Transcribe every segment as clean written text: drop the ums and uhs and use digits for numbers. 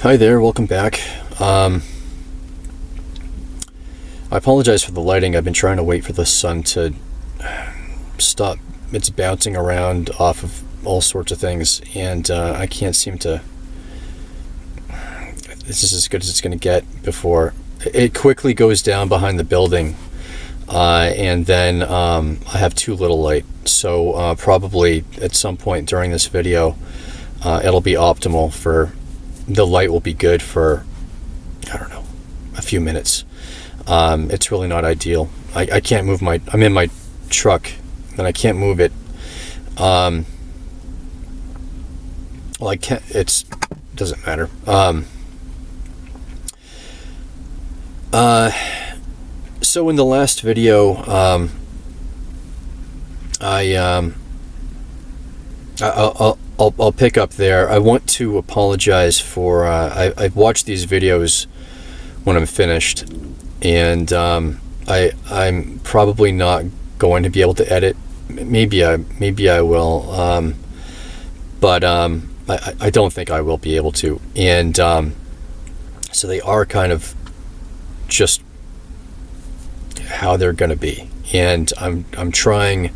Hi there, welcome back. I apologize for the lighting. I've been trying to wait for the sun to stop. It's bouncing around off of all sorts of things, and I can't seem to... This is as good as it's going to get before... It quickly goes down behind the building, and then I have too little light. So probably at some point during this video, it'll be optimal for... The light will be good for, I don't know, a few minutes. It's really not ideal. I can't move I'm in my truck, and I can't move it. Well, I can't, doesn't matter. So in the last video, I'll pick up there. I want to apologize for I've watched these videos when I'm finished, and I'm probably not going to be able to edit. Maybe I will, but I don't think I will be able to. And so they are kind of just how they're going to be, and I'm trying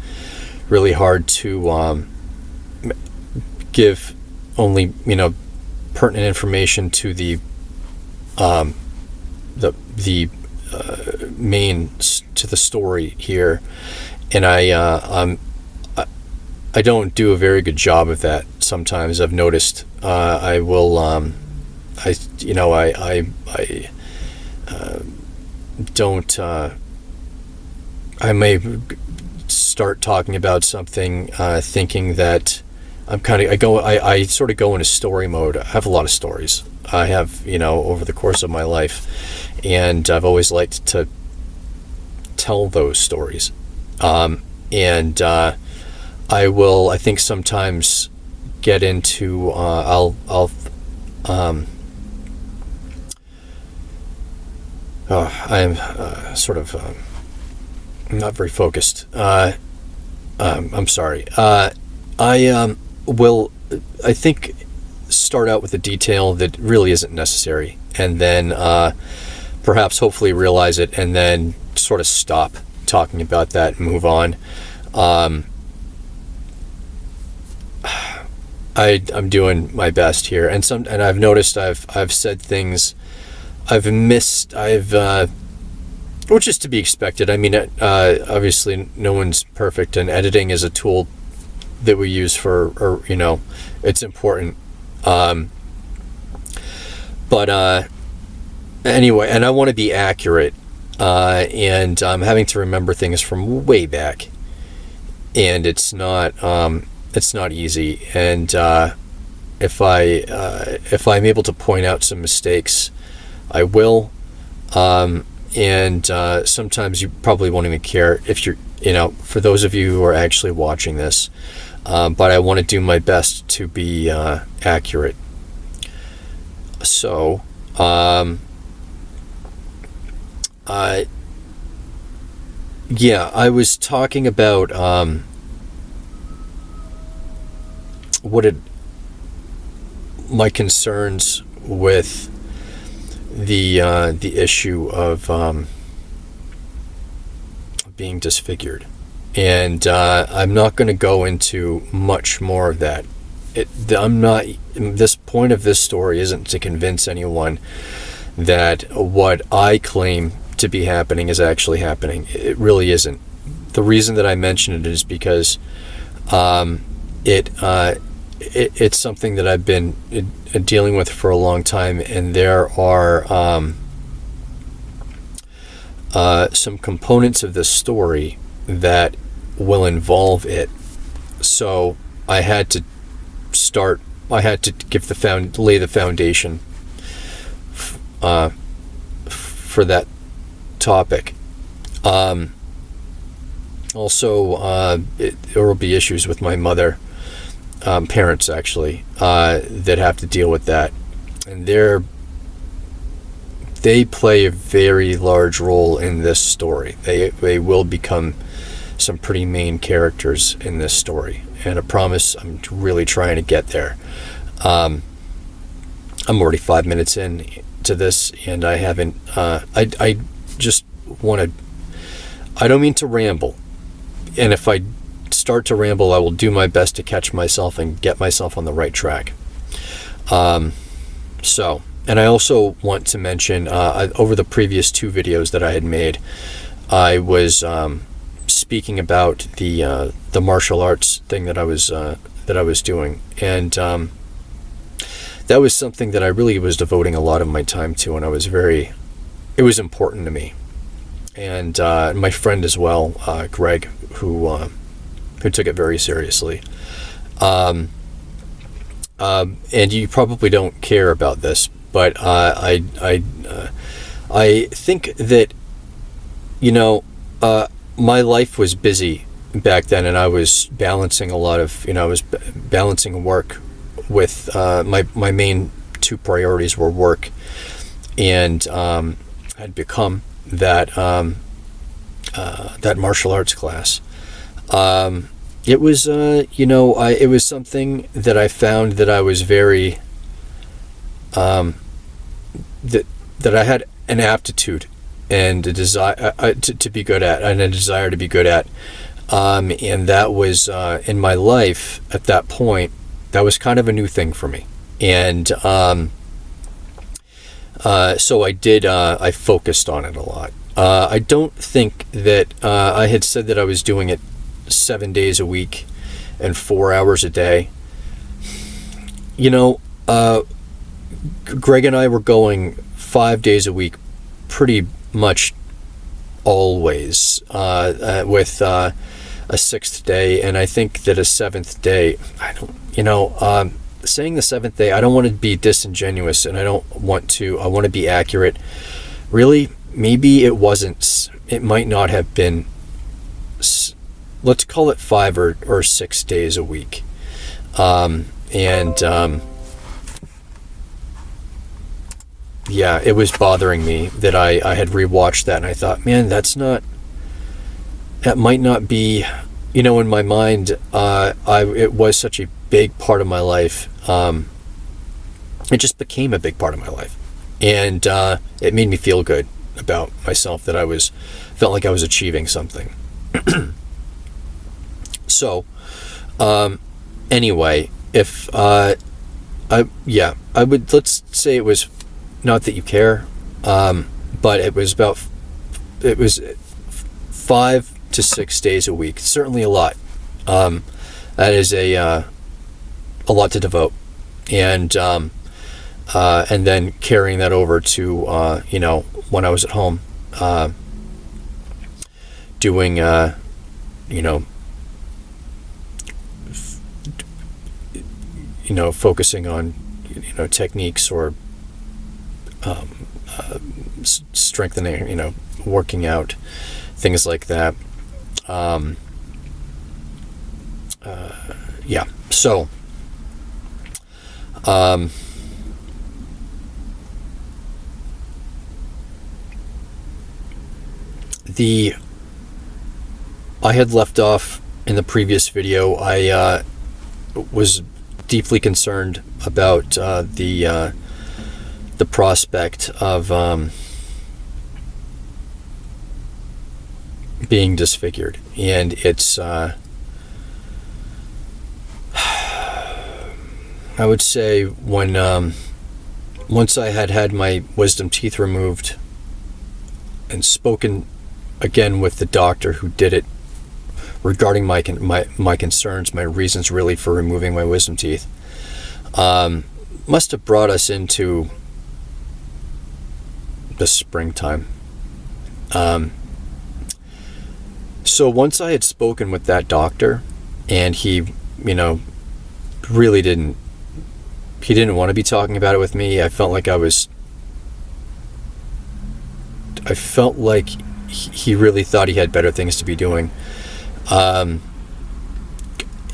really hard to give only pertinent information to the main to the story here, and I don't do a very good job of that sometimes. I've noticed. I will I don't I may start talking about something thinking that I sort of go into story mode. I have a lot of stories. I have, over the course of my life, and I've always liked to tell those stories. And I will, I think, sometimes get into, I'm sort of not very focused. I'm sorry. I will, I think, start out with a detail that really isn't necessary, and then perhaps hopefully realize it, and then sort of stop talking about that and move on. I'm doing my best here, and I've noticed I've said things I've missed. Which is to be expected. I mean, obviously no one's perfect, and editing is a tool that we use for, it's important. But anyway, and I want to be accurate, and I'm having to remember things from way back, and it's not easy. And if I'm able to point out some mistakes, I will. And sometimes you probably won't even care if you're, for those of you who are actually watching this. But I want to do my best to be accurate. So, I was talking about my concerns with the issue of being disfigured. And I'm not going to go into much more of that. This point of this story isn't to convince anyone that what I claim to be happening is actually happening. It really isn't. The reason that I mention it is because it's something that I've been dealing with for a long time, and there are some components of this story that will involve it. So I had to lay the foundation for that topic. Also, there will be issues with my mother, parents actually, that have to deal with that, and they play a very large role in this story. They will become some pretty main characters in this story, and I promise I'm really trying to get there. I'm already 5 minutes in to this, and I haven't. I just want to. I don't mean to ramble, and if I start to ramble, I will do my best to catch myself and get myself on the right track. So, and I also want to mention, over the previous 2 videos that I had made, I was speaking about the martial arts thing that I was doing, and that was something that I really was devoting a lot of my time to, and it was important to me. And my friend as well, Greg, who took it very seriously. And you probably don't care about this, but I think that, my life was busy back then, and I was balancing I was balancing work with my main 2 priorities were work and had become that martial arts class. It was it was something that I found that I was very that I had an aptitude and a desire to be good at, and a desire to be good at, and that was in my life at that point. That was kind of a new thing for me, and so I focused on it a lot. I don't think that I had said that I was doing it 7 days a week and 4 hours a day. Greg and I were going 5 days a week pretty much always, with a 6th day, and I think that a 7th day, saying the 7th day, I don't want to be disingenuous, and I want to be accurate. Really, maybe it might not have been, let's call it 5 or 6 days a week. Yeah, it was bothering me that I had rewatched that, and I thought, man, that might not be, in my mind, it was such a big part of my life. It just became a big part of my life, and it made me feel good about myself, that felt like I was achieving something. So, anyway, if I would, let's say it was, not that you care, but it was 5 to 6 days a week. Certainly a lot. That is a lot to devote, and then carrying that over to when I was at home, doing focusing on techniques, or strengthening, working out, things like that. So I had left off in the previous video. I was deeply concerned about the prospect of being disfigured, and it's I would say when once I had my wisdom teeth removed and spoken again with the doctor who did it regarding my concerns, my reasons really for removing my wisdom teeth, must have brought us into the springtime. So once I had spoken with that doctor, and he really didn't want to be talking about it with me, I felt like he really thought he had better things to be doing, and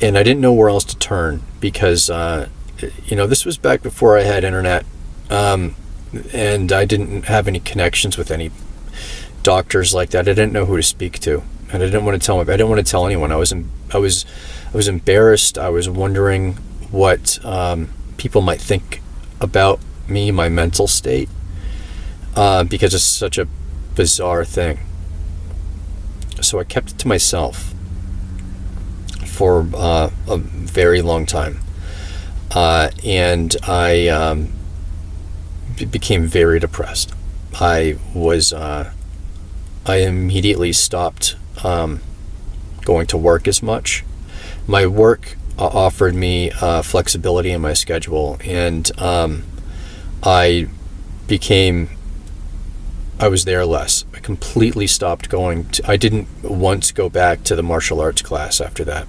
I didn't know where else to turn, because this was back before I had internet, and I didn't have any connections with any doctors like that. I didn't know who to speak to, and I didn't want to tell anyone. I was embarrassed. I was wondering what people might think about me, my mental state, because it's such a bizarre thing. So I kept it to myself for a very long time, and I became very depressed. I immediately stopped going to work as much. My work offered me flexibility in my schedule, and I was there less. I completely stopped going to, I didn't once go back to the martial arts class after that.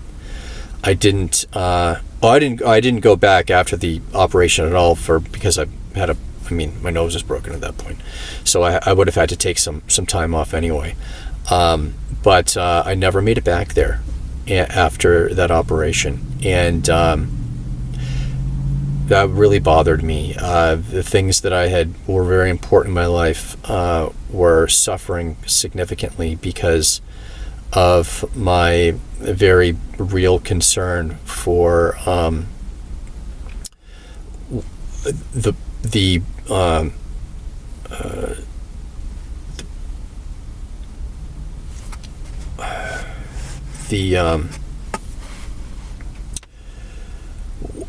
I didn't go back after the operation at all because my nose was broken at that point. So I would have had to take some time off anyway. But I never made it back there after that operation. And that really bothered me. The things that were very important in my life were suffering significantly because of my very real concern for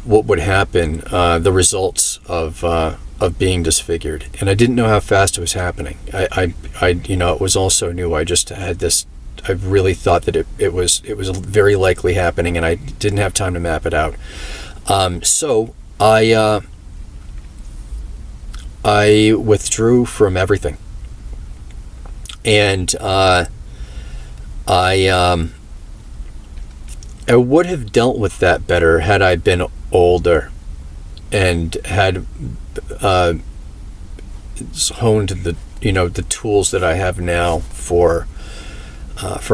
what would happen, the results of being disfigured, and I didn't know how fast it was happening. It was also new. I just had this. I really thought that it was very likely happening, and I didn't have time to map it out. So I withdrew from everything, and I would have dealt with that better had I been older and had honed the tools that I have now for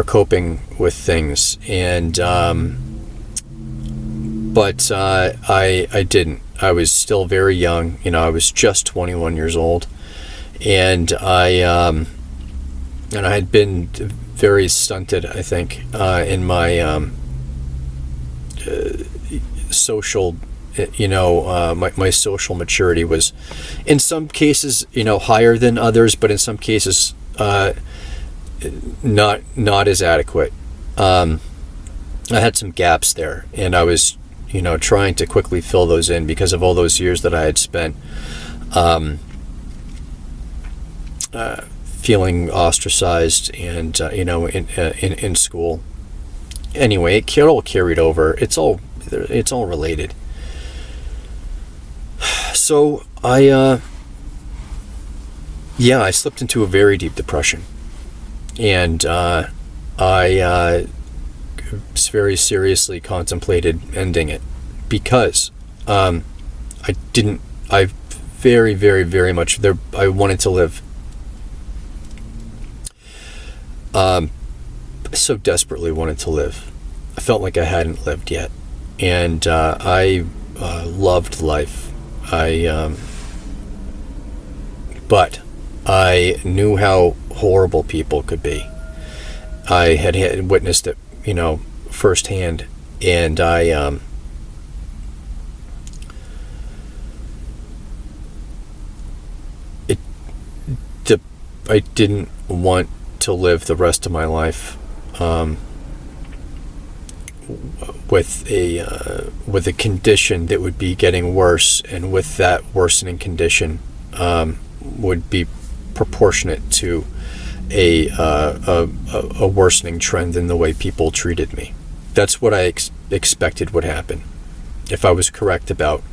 coping with things, and but I didn't. I was still very young. I was just 21 years old, and I had been very stunted, I think, in my social, my social maturity was, in some cases, higher than others, but in some cases, not as adequate. I had some gaps there, and I was, trying to quickly fill those in because of all those years that I had spent feeling ostracized and in school. Anyway, it all carried over. It's all related. So I slipped into a very deep depression, and I very seriously contemplated ending it because I very, very, very much I wanted to live. So desperately wanted to live. I felt like I hadn't lived yet, and I loved life. But I knew how horrible people could be. I had witnessed it, firsthand, and I didn't want to live the rest of my life with a condition that would be getting worse, and with that worsening condition would be proportionate to a worsening trend in the way people treated me. That's what I expected would happen if I was correct about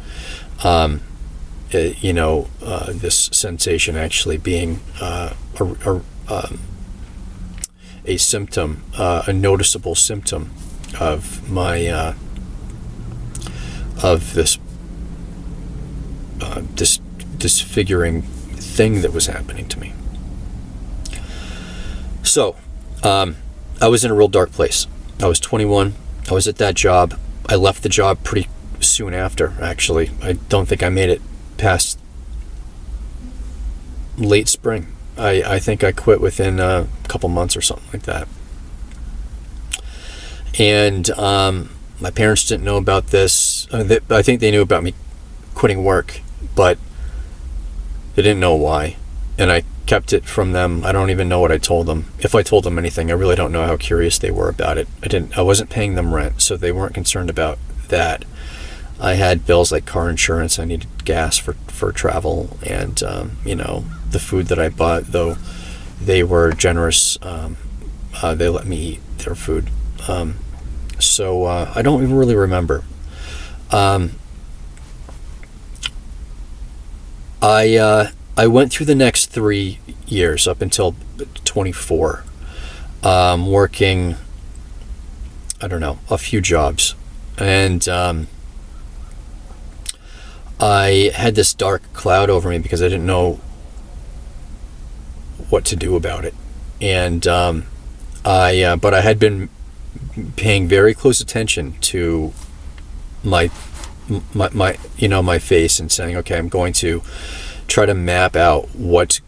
this sensation actually being a symptom, a noticeable symptom of my of this disfiguring thing that was happening to me. So I was in a real dark place. I was 21. I was at that job. I left the job pretty soon after, actually. I don't think I made it past late spring. I think I quit within a couple months or something like that. And my parents didn't know about this. I think they knew about me quitting work, but They didn't know why. And I kept it from them. I don't even know what I told them. If I told them anything, I really don't know how curious they were about it. I wasn't paying them rent, so they weren't concerned about that. I had bills like car insurance. I needed gas for travel, and the food that I bought, though they were generous, they let me eat their food. So I don't even really remember. I went through the next 3 years up until 24, working, I don't know, a few jobs. And I had this dark cloud over me because I didn't know what to do about it. And but I had been paying very close attention to my face and saying, okay, I'm going to try to map out what's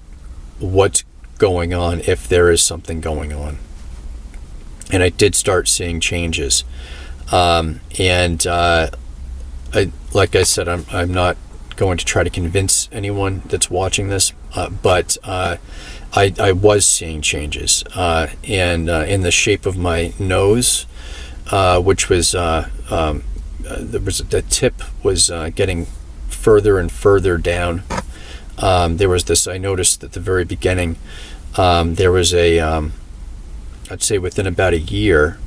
going on, if there is something going on. And I did start seeing changes. Like I said, I'm not going to try to convince anyone that's watching this, but I was seeing changes, and in the shape of my nose, which was the tip was getting further and further down. There was this, I noticed at the very beginning, there was I'd say within about a year,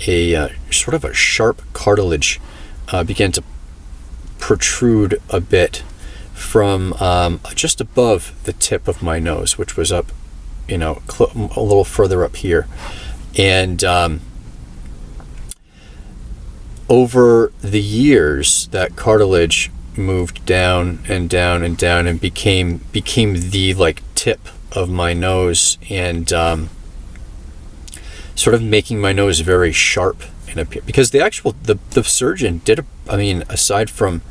a sort of a sharp cartilage began to protrude a bit from just above the tip of my nose, which was up, a little further up here. And over the years, that cartilage moved down and down and down and became the tip of my nose, and sort of making my nose very sharp in appear. Because the surgeon did aside from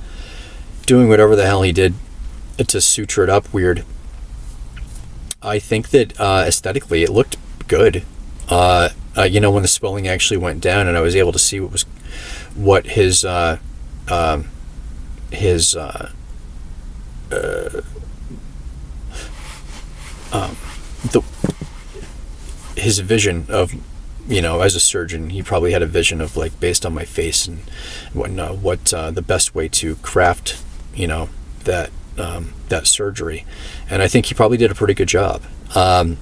doing whatever the hell he did to suture it up weird, I think that aesthetically it looked good. When the swelling actually went down and I was able to see what his vision of, as a surgeon, he probably had a vision of based on my face and what the best way to craft, that surgery. And I think he probably did a pretty good job, for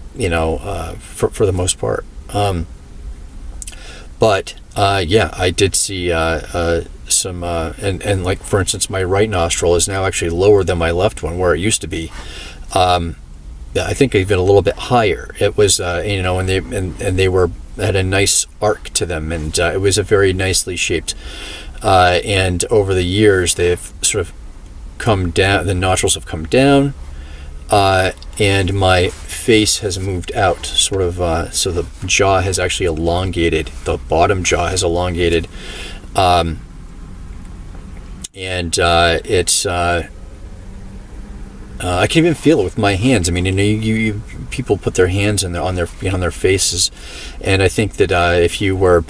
the most part. But I did see some, and for instance, my right nostril is now actually lower than my left one, where it used to be. I think even a little bit higher. It was, and they had a nice arc to them, and it was a very nicely shaped. And over the years, they've sort of come down. The nostrils have come down, and my face has moved out, sort of. So the jaw has actually elongated. The bottom jaw has elongated, and it's. I can even feel it with my hands. You people put their hands on their faces, and I think that if you were,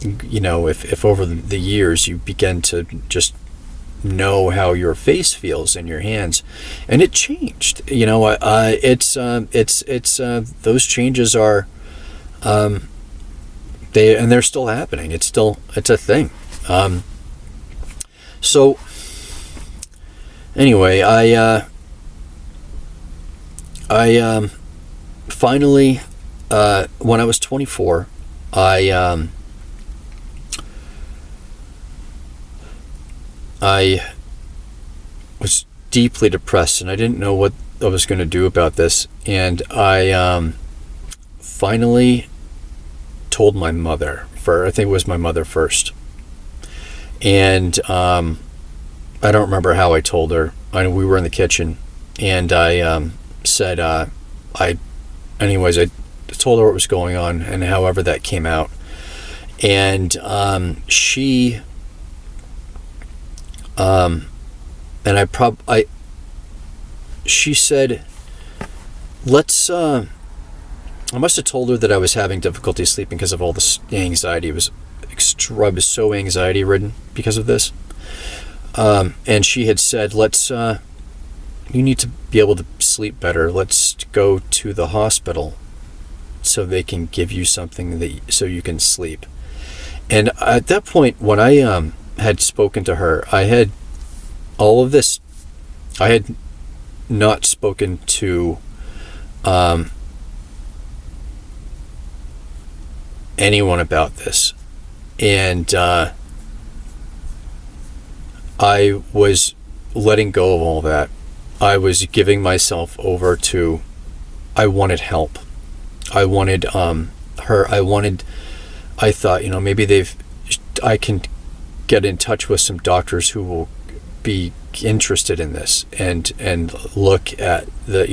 if over the years you begin to just know how your face feels in your hands, and it changed. It's those changes are, they're still happening. It's a thing. So. Anyway, I finally, when I was 24, I was deeply depressed, and I didn't know what I was going to do about this. And I finally told my mother. I think it was my mother first, and I don't remember how I told her. We were in the kitchen, and I said, I told her what was going on, and however that came out. And she, she said, I must have told her that I was having difficulty sleeping because of all the anxiety. I was so anxiety ridden because of this. And she had said, let's you need to be able to sleep better. Let's go to the hospital so they can give you something so you can sleep. And at that point, when I had spoken to her, I had all of this. I had not spoken to anyone about this, and I was letting go of all that. I was giving myself over to, I wanted help. I wanted her. I thought, maybe I can get in touch with some doctors who will be interested in this and look at the,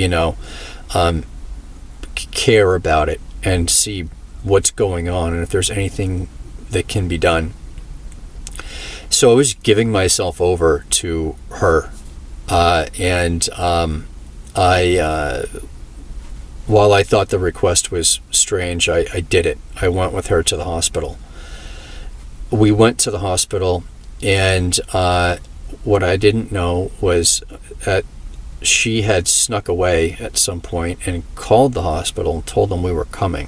care about it and see what's going on and if there's anything that can be done. So I was giving myself over to her, and while I thought the request was strange, I did it. I went with her to the hospital. We went to the hospital, and what I didn't know was that she had snuck away at some point and called the hospital and told them we were coming.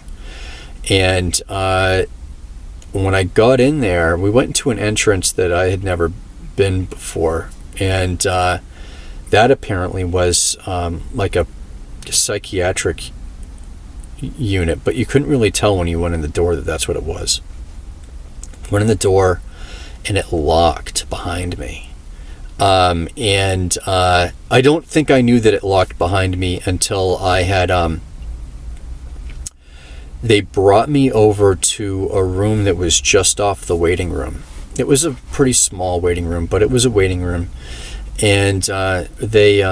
And when I got in there, we went into an entrance that I had never been before, and that apparently was like a psychiatric unit, but you couldn't really tell when you went in the door that that's what it was. Went in the door, and it locked behind me. And I don't think I knew that it locked behind me until I had they brought me over to a room that was just off the waiting room. It was a pretty small waiting room, but it was a waiting room. And they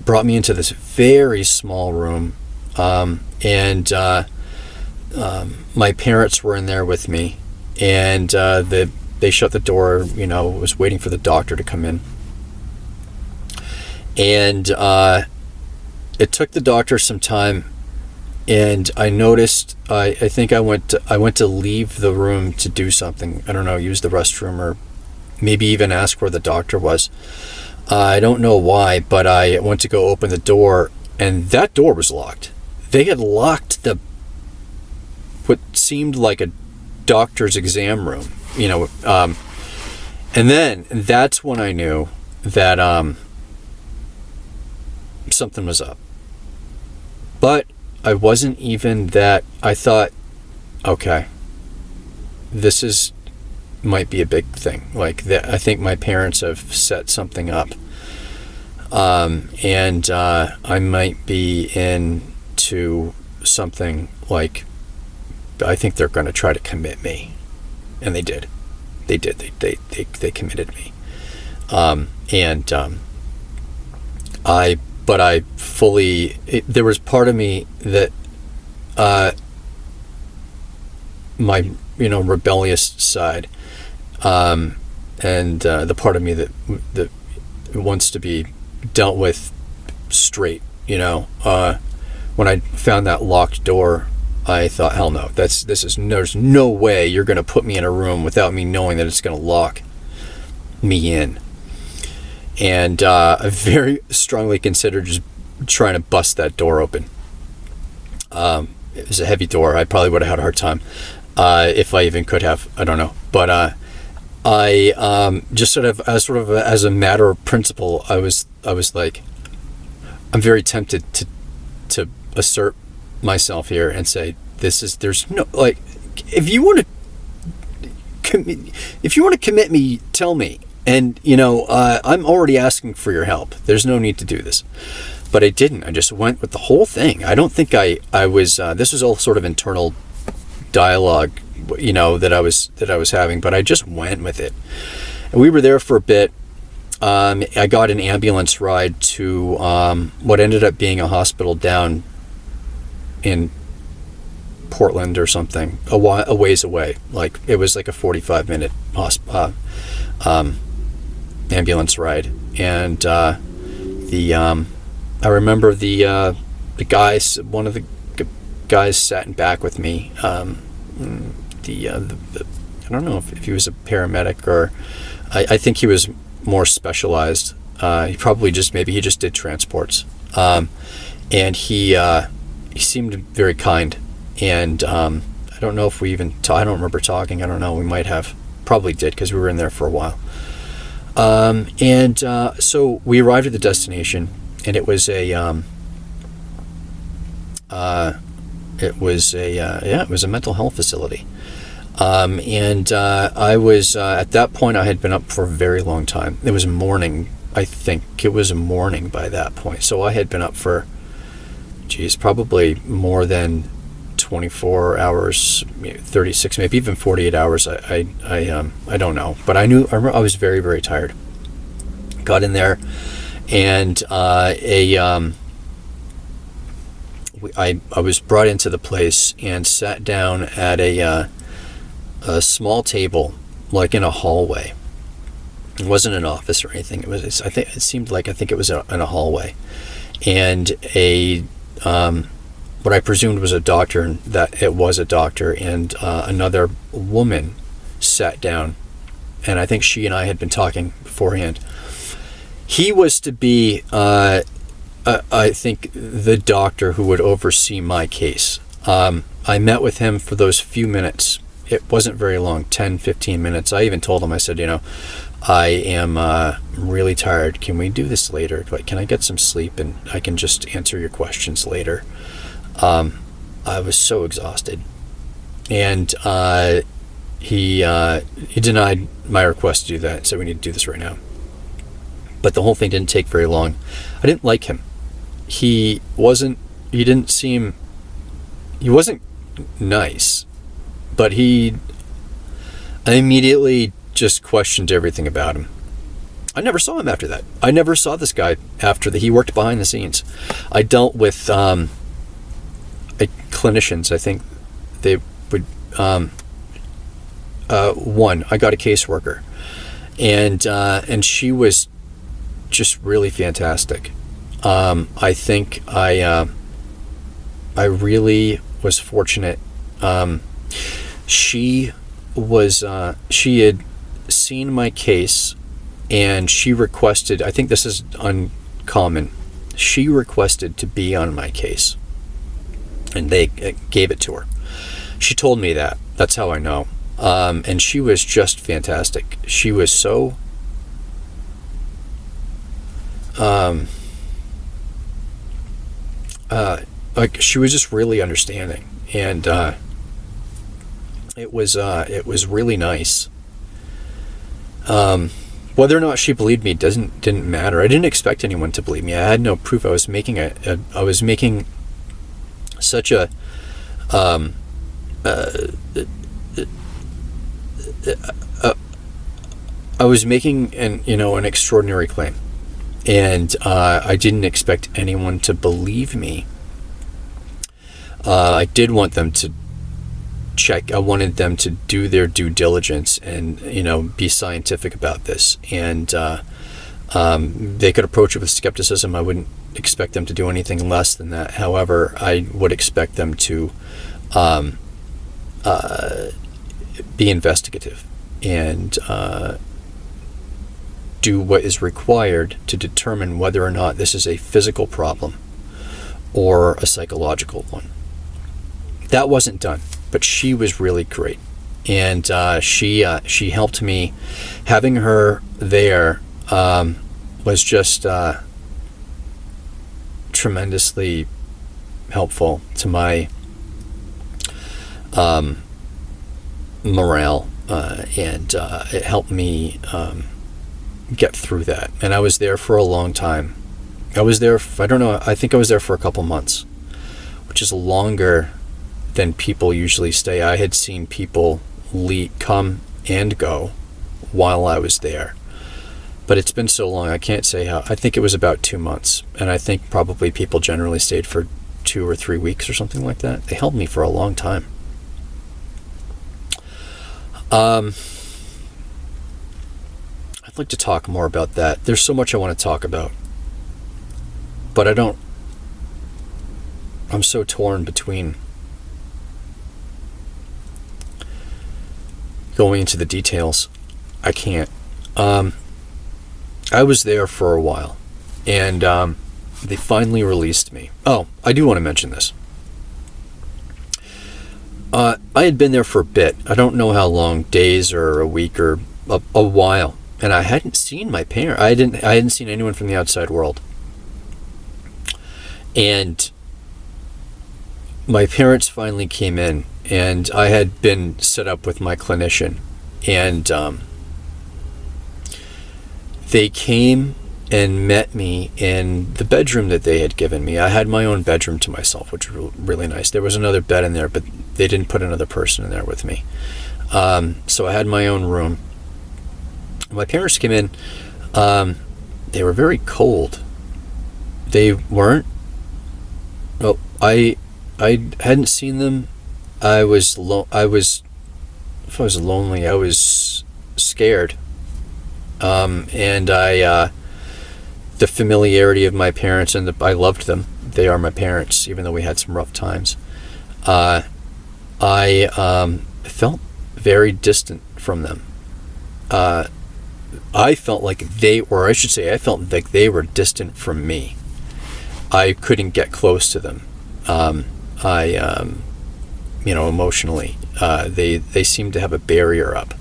brought me into this very small room. And my parents were in there with me. And they shut the door, was waiting for the doctor to come in. And it took the doctor some time. And I noticed, I think I went to leave the room to do something. I don't know, use the restroom or maybe even ask where the doctor was. I don't know why, but I went to go open the door, and that door was locked. They had locked what seemed like a doctor's exam room, and then that's when I knew that something was up. But I wasn't even that. I thought, okay, this might be a big thing. Like that, I think my parents have set something up, and I might be into something. Like, I think they're going to try to commit me, and they did. They did. They committed me, But I fully, there was part of me that, my, rebellious side, and the part of me that wants to be dealt with straight, when I found that locked door, I thought, hell no, there's no way you're going to put me in a room without me knowing that it's going to lock me in. And I very strongly considered just trying to bust that door open. It was a heavy door. I probably would have had a hard time if I even could have. I don't know. But I just sort of as a matter of principle, I was like, I'm very tempted to assert myself here and say, there's no, like, if you want to commit me, tell me. And, I'm already asking for your help. There's no need to do this. But I didn't. I just went with the whole thing. I don't think I was, this was all sort of internal dialogue, that I was having, but I just went with it. And we were there for a bit. I got an ambulance ride to what ended up being a hospital down in Portland or something, a ways away. Like, it was like a 45-minute ambulance ride, and I remember the guys. One of the guys sat in back with me. I don't know if he was a paramedic or I think he was more specialized He probably maybe he just did transports. And he seemed very kind. And I don't know if we even, I don't remember talking. I don't know. We might have. Probably did, because we were in there for a while. So we arrived at the destination, and it was a mental health facility. I was at that point, I had been up for a very long time. It was morning. I think it was morning by that point. So I had been up for, probably more than 24 hours, 36, maybe even 48 hours. I don't know, but I was very, very tired. Got in there, and I was brought into the place and sat down at a small table, like in a hallway. It wasn't an office or anything. I think it was in a hallway, and what I presumed was a doctor, and that it was a doctor, and another woman sat down, and I think she and I had been talking beforehand. He was to be, I think, the doctor who would oversee my case. I met with him for those few minutes. It wasn't very long, 10, 15 minutes. I even told him, I said, I am really tired. Can we do this later? Like, can I get some sleep and I can just answer your questions later? I was so exhausted, and he denied my request to do that. So we need to do this right now. But the whole thing didn't take very long. I didn't like him. He wasn't nice, but I immediately just questioned everything about him. I never saw him after that. I never saw this guy after that. He worked behind the scenes. I dealt with clinicians. I think they would I got a caseworker, and she was just really fantastic. I think I really was fortunate. She had seen my case, and she requested, I think this is uncommon, she requested to be on my case, and they gave it to her. She told me that. That's how I know. And she was just fantastic. She was so she was just really understanding, and it was really nice. Whether or not she believed me didn't matter. I didn't expect anyone to believe me. I had no proof. I was making such a I was making an extraordinary claim, and I didn't expect anyone to believe me. I did want them to check. I wanted them to do their due diligence and be scientific about this, and they could approach it with skepticism. I wouldn't expect them to do anything less than that. However, I would expect them to be investigative and do what is required to determine whether or not this is a physical problem or a psychological one. That wasn't done, but she was really great, and she helped me. Having her there was just tremendously helpful to my morale, and it helped me get through that. And I was there for a long time. I was there, I think I was there for a couple months, which is longer than people usually stay. I had seen people come and go while I was there, but it's been so long, I can't say how. I think it was about 2 months, and I think probably people generally stayed for 2 or 3 weeks or something like that. They held me for a long time. I'd like to talk more about that. There's so much I want to talk about, but I'm so torn between going into the details. I can't. I I was there for a while, and they finally released me. Oh, I do want to mention this. I had been there for a bit. I don't know how long, days or a week or a while, and I hadn't seen my parents. I hadn't seen anyone from the outside world. And my parents finally came in, and I had been set up with my clinician, and they came and met me in the bedroom that they had given me. I had my own bedroom to myself, which was really nice. There was another bed in there, but they didn't put another person in there with me. So I had my own room. My parents came in. They were very cold. They weren't. Well, I hadn't seen them. If I was lonely, I was scared. And the familiarity of my parents, and I loved them. They are my parents, even though we had some rough times. I felt very distant from them. I felt like I felt like they were distant from me. I couldn't get close to them. Emotionally, they seemed to have a barrier up,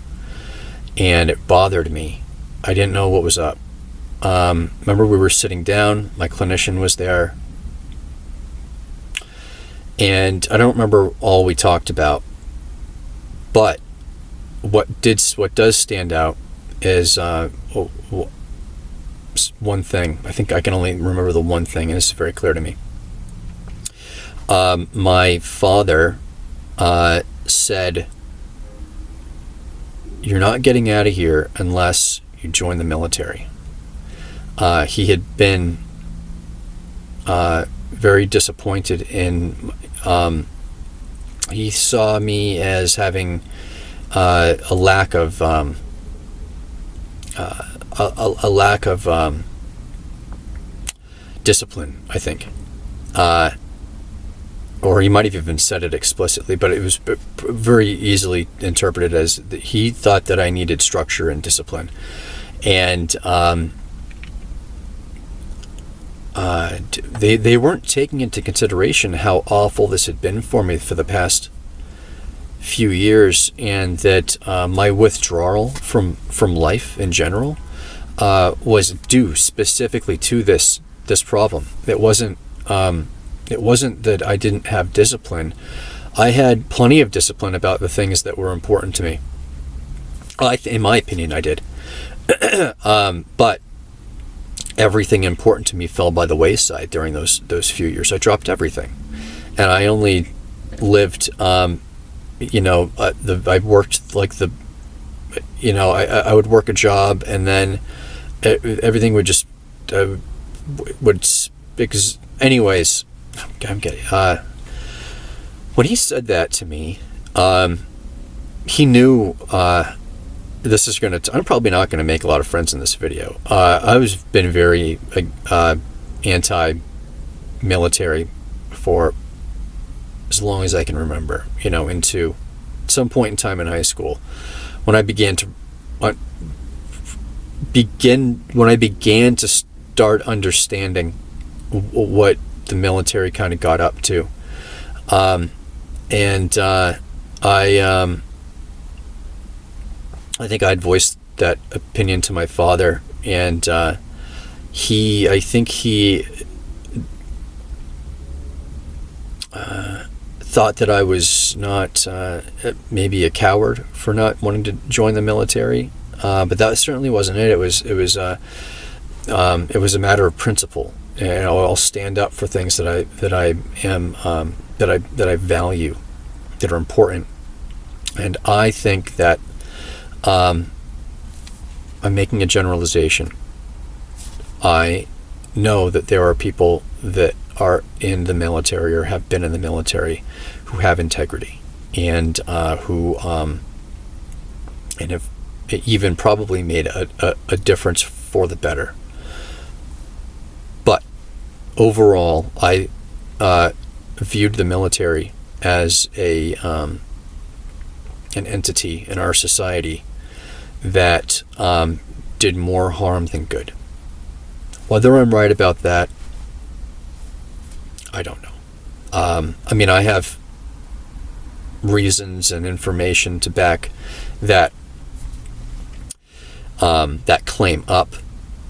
and it bothered me. I didn't know what was up. Remember, we were sitting down, my clinician was there, and I don't remember all we talked about, but what does stand out is one thing. I think I can only remember the one thing, and this is very clear to me. My father said, "You're not getting out of here unless you join the military." He had been very disappointed in. He saw me as having a lack of discipline, I think, or he might have even said it explicitly, but it was very easily interpreted as he thought that I needed structure and discipline, and they weren't taking into consideration how awful this had been for me for the past few years, and that my withdrawal from life in general was due specifically to this problem. It wasn't that I didn't have discipline. I had plenty of discipline about the things that were important to me. In my opinion, I did. But everything important to me fell by the wayside during those few years. I dropped everything, and I only lived. I worked like I would work a job, and then everything would just because anyways. I'm getting. When he said that to me, he knew this is going to. I'm probably not going to make a lot of friends in this video. I've been very anti-military for as long as I can remember. Into some point in time in high school, when I began to start understanding what the military kind of got up to, I think I'd voiced that opinion to my father, and I think he thought that I was not maybe a coward for not wanting to join the military, but that certainly wasn't it. It was a matter of principle. And I'll stand up for things that I value, that are important. And I think that I'm making a generalization. I know that there are people that are in the military or have been in the military who have integrity, and who and have even probably made a difference for the better. But overall, I viewed the military as an entity in our society that did more harm than good. Whether I'm right about that, I don't know. I mean, I have reasons and information to back that that claim up,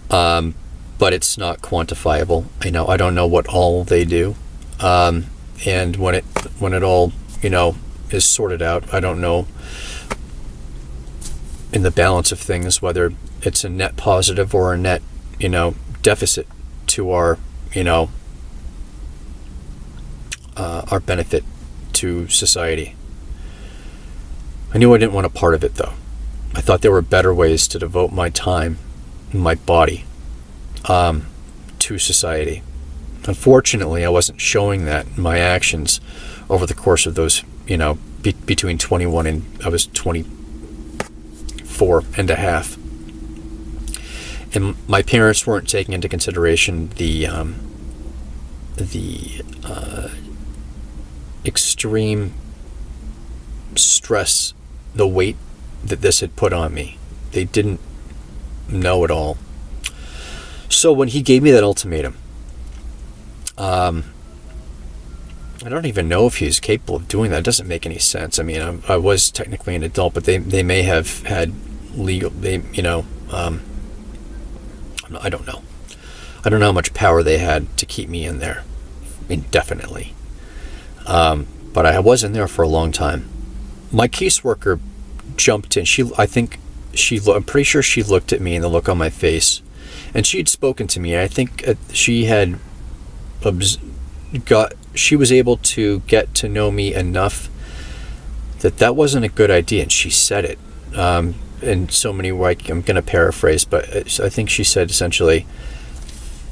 but it's not quantifiable. I don't know what all they do, and when it all is sorted out, I don't know in the balance of things whether it's a net positive or a net deficit to our our benefit to society. I knew I didn't want a part of it, though. I thought there were better ways to devote my time and my body to society. Unfortunately, I wasn't showing that in my actions over the course of those, between 21 and I was 24 and a half. And my parents weren't taking into consideration the extreme stress, the weight that this had put on me. They didn't know it all. So when he gave me that ultimatum, I don't even know if he was capable of doing that. It doesn't make any sense. I mean, I was technically an adult, but they may have had legal, I don't know. I don't know how much power they had to keep me in there indefinitely. But I was in there for a long time. My caseworker jumped in. I'm pretty sure she looked at me and the look on my face, and she had spoken to me. I think she had she was able to get to know me enough that wasn't a good idea, and she said it in so many ways. I'm going to paraphrase, but I think she said essentially,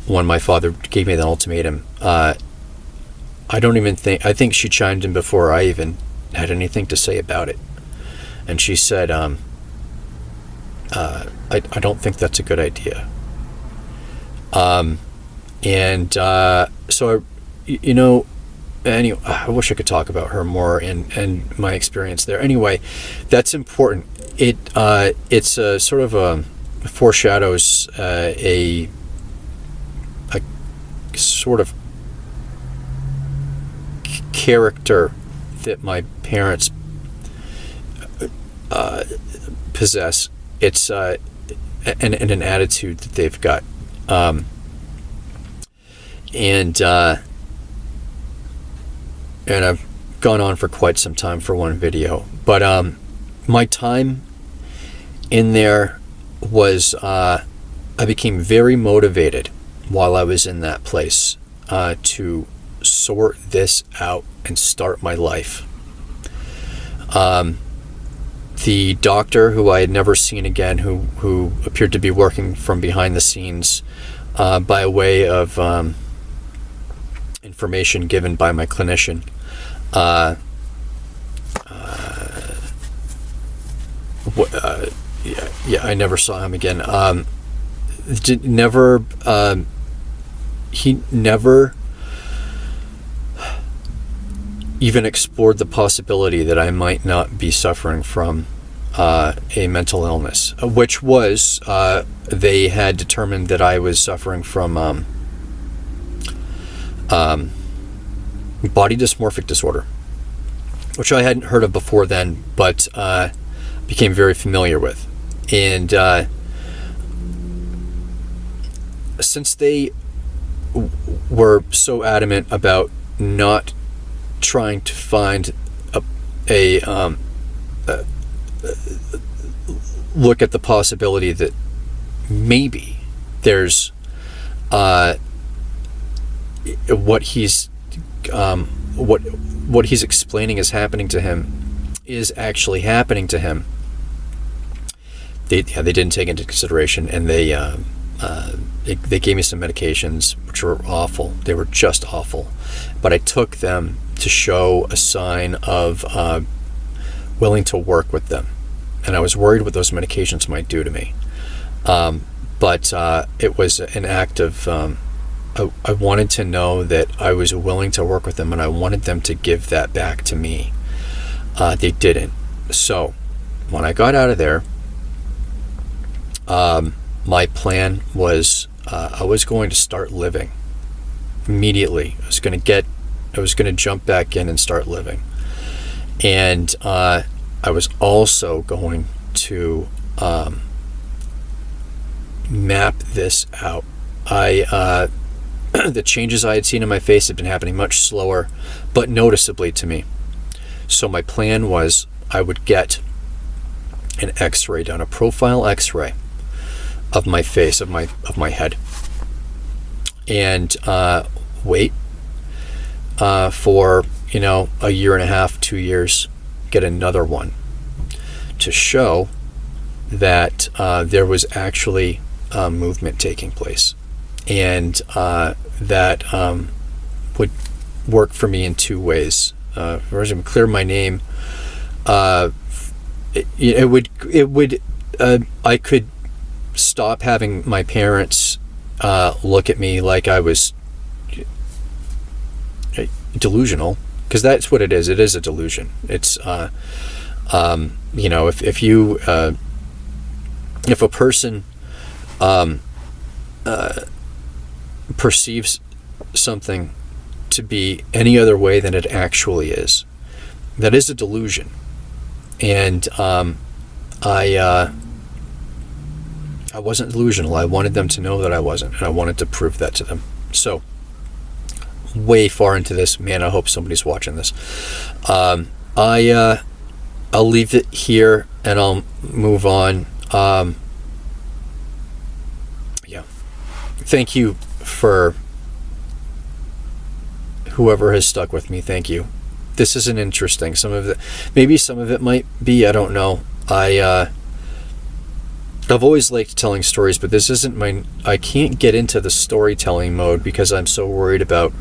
when my father gave me the ultimatum, I think she chimed in before I even had anything to say about it. And she said, I don't think that's a good idea. So, anyway, I wish I could talk about her more and my experience there. Anyway, that's important. It's a sort of foreshadows a sort of character that my parents possess. It's and an attitude that they've got, and I've gone on for quite some time for one video, but my time in there was I became very motivated while I was in that place to sort this out and start my life. The doctor, who I had never seen again, who appeared to be working from behind the scenes by way of information given by my clinician, I never saw him again. He never even explored the possibility that I might not be suffering from a mental illness, which was, they had determined that I was suffering from body dysmorphic disorder, which I hadn't heard of before then, but became very familiar with. And since they were so adamant about not trying to find a look at the possibility that maybe there's what he's explaining is happening to him is actually happening to him. They didn't take into consideration, and they gave me some medications which were awful. They were just awful, but I took them to show a sign of willing to work with them, and I was worried what those medications might do to me. But it was an act of I wanted to know that I was willing to work with them, and I wanted them to give that back to me. They didn't. So when I got out of there, my plan was I was going to start living immediately. I was going to jump back in and start living. And I was also going to map this out. The changes I had seen in my face had been happening much slower, but noticeably to me. So my plan was I would get an X-ray done, a profile X-ray of my face, of my head, and wait for a year and a half, 2 years, get another one to show that there was actually movement taking place, and that would work for me in two ways. First, would clear my name. It would. I could stop having my parents look at me like I was delusional, because that's what it is. It is a delusion. It's if a person perceives something to be any other way than it actually is, that is a delusion. And I wasn't delusional. I wanted them to know that I wasn't, and I wanted to prove that to them. So, way far into this, man, I hope somebody's watching this. I'll leave it here and I'll move on. Yeah. Thank you for whoever has stuck with me. Thank you. This isn't interesting. Maybe some of it might be, I don't know. I've always liked telling stories, but this isn't I can't get into the storytelling mode because I'm so worried about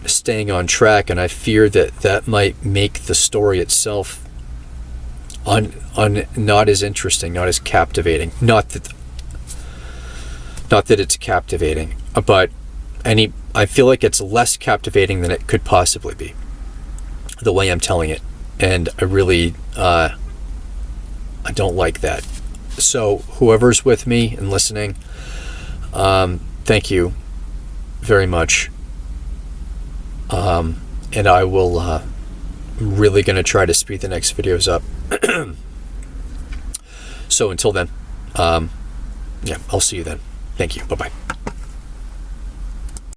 staying on track, and I fear that might make the story itself not as interesting, not as captivating. Not that it's captivating, but I feel like it's less captivating than it could possibly be, the way I'm telling it, and I really I don't like that. So whoever's with me and listening, thank you very much. And I will really going to try to speed the next videos up. So until then, I'll see you then. Thank you. Bye-bye.